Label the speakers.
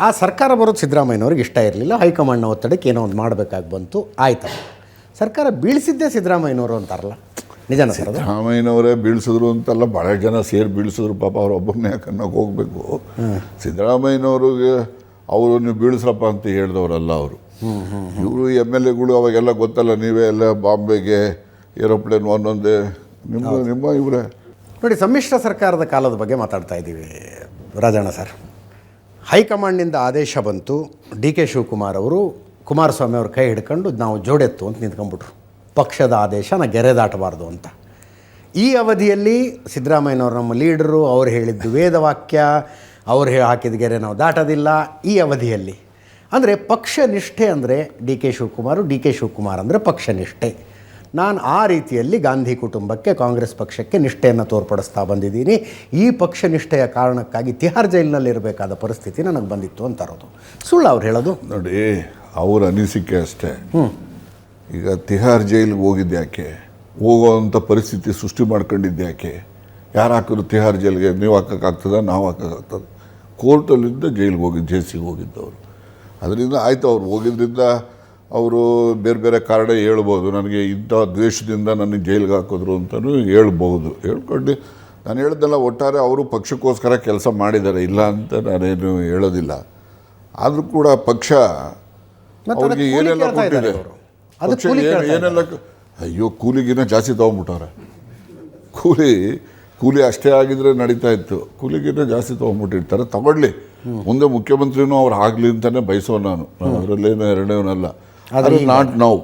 Speaker 1: ಆ ಸರ್ಕಾರ ಬರೋದು ಸಿದ್ದರಾಮಯ್ಯನವ್ರಿಗೆ ಇಷ್ಟ ಇರಲಿಲ್ಲ. ಹೈಕಮಾಂಡ್ನ ಒತ್ತಡಕ್ಕೆ ಏನೋ ಒಂದು ಮಾಡಬೇಕಾಗಿ ಬಂತು, ಆಯ್ತಲ್ಲ. ಸರ್ಕಾರ ಬೀಳಿಸಿದ್ದೇ ಸಿದ್ದರಾಮಯ್ಯನವರು ಅಂತಾರಲ್ಲ, ನಿಜನ ಸರ್?
Speaker 2: ಸಿದ್ದರಾಮಯ್ಯನವರೇ ಬೀಳಿಸಿದ್ರು ಅಂತಲ್ಲ, ಭಾಳ ಜನ ಸೇರಿ ಬೀಳಿಸಿದ್ರು. ಪಾಪ ಅವ್ರು ಒಬ್ಬೊಬ್ಬನೇ ಕನ್ನಕ್ಕೆ ಹೋಗಬೇಕು. ಸಿದ್ದರಾಮಯ್ಯನವ್ರಿಗೆ ಅವರು ನೀವು ಬೀಳಿಸ್ರಪ್ಪ ಅಂತ ಹೇಳಿದವರಲ್ಲ ಅವರು. ಇವರು MLAಗಳು ಅವಾಗೆಲ್ಲ ಗೊತ್ತಲ್ಲ, ನೀವೇ ಎಲ್ಲ ಬಾಂಬೆಗೆ ಏರೋಪ್ಲೇನ್ ಒಂದೊಂದೇ ನಿಮ್ಮ ಇವರೇ
Speaker 1: ನೋಡಿ. ಸಮ್ಮಿಶ್ರ ಸರ್ಕಾರದ ಕಾಲದ ಬಗ್ಗೆ ಮಾತಾಡ್ತಾ ಇದ್ದೀವಿ ರಾಜಣ್ಣ ಸರ್. ಹೈಕಮಾಂಡ್ನಿಂದ ಆದೇಶ ಬಂತು. DK ಶಿವಕುಮಾರ್ ಅವರು ಕುಮಾರಸ್ವಾಮಿ ಅವ್ರ ಕೈ ಹಿಡ್ಕೊಂಡು ನಾವು ಜೋಡೆತ್ತು ಅಂತ ನಿಂತ್ಕೊಂಡ್ಬಿಟ್ರು. ಪಕ್ಷದ ಆದೇಶನ ಗೆರೆ ದಾಟಬಾರ್ದು ಅಂತ. ಈ ಅವಧಿಯಲ್ಲಿ ಸಿದ್ದರಾಮಯ್ಯನವರು ನಮ್ಮ ಲೀಡರು, ಅವ್ರು ಹೇಳಿದ್ದು ವೇದವಾಕ್ಯ, ಅವ್ರು ಹಾಕಿದ ಗೆರೆ ನಾವು ದಾಟೋದಿಲ್ಲ. ಈ ಅವಧಿಯಲ್ಲಿ ಅಂದರೆ ಪಕ್ಷನಿಷ್ಠೆ ಅಂದರೆ DK ಶಿವಕುಮಾರ್ ಅಂದರೆ ಪಕ್ಷನಿಷ್ಠೆ. ನಾನು ಆ ರೀತಿಯಲ್ಲಿ ಗಾಂಧಿ ಕುಟುಂಬಕ್ಕೆ, ಕಾಂಗ್ರೆಸ್ ಪಕ್ಷಕ್ಕೆ ನಿಷ್ಠೆಯನ್ನು ತೋರ್ಪಡಿಸ್ತಾ ಬಂದಿದ್ದೀನಿ. ಈ ಪಕ್ಷನಿಷ್ಠೆಯ ಕಾರಣಕ್ಕಾಗಿ ತಿಹಾರ್ ಜೈಲಿನಲ್ಲಿರಬೇಕಾದ ಪರಿಸ್ಥಿತಿ ನನಗೆ ಬಂದಿತ್ತು ಅಂತಾರೋದು ಸುಳ್ಳು ಅವ್ರು ಹೇಳೋದು.
Speaker 2: ನೋಡಿ, ಅವ್ರ ಅನಿಸಿಕೆ ಅಷ್ಟೇ. ಈಗ ತಿಹಾರ್ ಜೈಲಿಗೆ ಹೋಗಿದ್ಯಾಕೆ, ಹೋಗೋವಂಥ ಪರಿಸ್ಥಿತಿ ಸೃಷ್ಟಿ ಮಾಡ್ಕೊಂಡಿದ್ಯಾಕೆ? ಯಾರು ಹಾಕಿದ್ರು ತಿಹಾರ್ ಜೈಲಿಗೆ? ನೀವು ಹಾಕೋಕ್ಕಾಗ್ತದ, ನಾವು ಹಾಕೋಕ್ಕಾಗ್ತದೆ? ಕೋರ್ಟಲ್ಲಿಂದ ಜೈಲಿಗೆ ಹೋಗಿದ್ದು, ಜೇಸಿಗೆ ಹೋಗಿದ್ದವರು. ಅದರಿಂದ ಆಯಿತು, ಅವ್ರು ಹೋಗಿದ್ದರಿಂದ ಅವರು ಬೇರೆ ಬೇರೆ ಕಾರಣ ಹೇಳ್ಬೋದು. ನನಗೆ ಇಂಥ ದ್ವೇಷದಿಂದ ನನಗೆ ಜೈಲಿಗೆ ಹಾಕಿದ್ರು ಅಂತಲೂ ಹೇಳ್ಬೋದು. ಹೇಳ್ಕೊಂಡು ನಾನು ಹೇಳ್ದಲ್ಲ, ಒಟ್ಟಾರೆ ಅವರು ಪಕ್ಷಕ್ಕೋಸ್ಕರ ಕೆಲಸ ಮಾಡಿದ್ದಾರೆ, ಇಲ್ಲ ಅಂತ ನಾನೇನು ಹೇಳೋದಿಲ್ಲ. ಆದರೂ ಕೂಡ ಪಕ್ಷ ಅವ್ರಿಗೆ ಏನೆಲ್ಲ ಕೊಟ್ಟಿದೆ, ಪಕ್ಷ ಏನೆಲ್ಲ, ಅಯ್ಯೋ ಕೂಲಿಗಿನ್ನ ಜಾಸ್ತಿ ತೊಗೊಂಡ್ಬಿಟ್ಟವ್ರೆ. ಕೂಲಿ ಅಷ್ಟೇ ಆಗಿದ್ರೆ ನಡೀತಾ ಇತ್ತು, ಕೂಲಿಗಿನ್ನ ಜಾಸ್ತಿ ತೊಗೊಂಡ್ಬಿಟ್ಟಿರ್ತಾರೆ. ತಗೊಳ್ಳಿ, ಮುಂದೆ ಮುಖ್ಯಮಂತ್ರಿನೂ ಅವ್ರು ಆಗಲಿ ಅಂತಲೇ ಬಯಸೋ ನಾನು, ಅದರಲ್ಲೇನು ಎರಡನೇವನಲ್ಲ. ಆದರೆ ನಾಟ್ ನೌ.